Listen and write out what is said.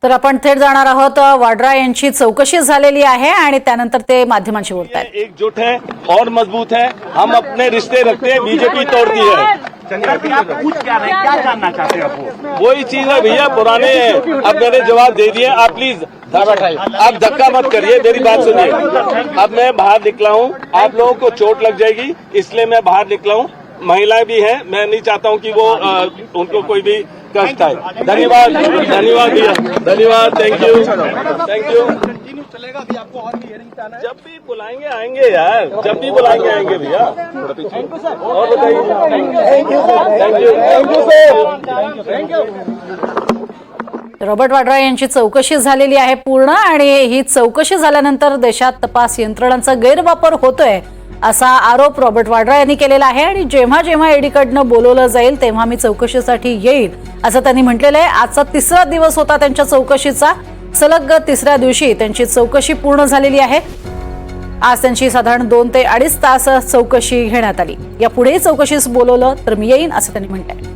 तर आपण थेट जाणार आहोत वाड्रा यांची चौकशी झालेली आहे आणि त्यानंतर ते माध्यमांशी बोलतायत। एकजुट है और मजबूत है, हम अपने रिश्ते रखते हैं, बीजेपी तोड़ती है। आप पूछ क्या रहे हैं, क्या जानना चाहते हैं आप? वही चीज है भैया, पुराने हैं, अब मैंने जवाब दे दिए। आप प्लीज आप धक्का मत करिए, मेरी बात सुनिए। अब मैं बाहर निकला हूँ, आप लोगों को चोट लग जाएगी, इसलिए मैं बाहर निकला हूँ। महिलाएं भी हैं, मैं नहीं चाहता हूँ कि वो उनको कोई भी कष्ट आए। धन्यवाद, धन्यवाद भैया, धन्यवाद, thank you, thank you. Continue चलेगा अभी, आपको और भी हियरिंग पे आना है। जब भी बुलाएंगे आएंगे यार, जब भी बुलाएंगे आएंगे भैया। और बताइए, thank you, thank you, thank you. Robert Vadra यांची चौकशी झालेली आहे पूर्ण आणि ही चौकशी झाल्यानंतर देशात तपास यंत्रणांचा गैरवापर होतोय असा आरोप रॉबर्ट वाड्रा यांनी केलेला आहे आणि जेव्हा जेव्हा ईडीकडनं बोलवलं जाईल तेव्हा मी चौकशीसाठी येईल असं त्यांनी म्हटलेलं आहे। आजचा तिसरा दिवस होता त्यांच्या चौकशीचा, सलग तिसऱ्या दिवशी त्यांची चौकशी पूर्ण झालेली आहे। आज त्यांची साधारण 2 ते 2.5 तास चौकशी घेण्यात आली। यापुढे चौकशीस बोलवलं तर मी येईन असं त्यांनी म्हटलंय।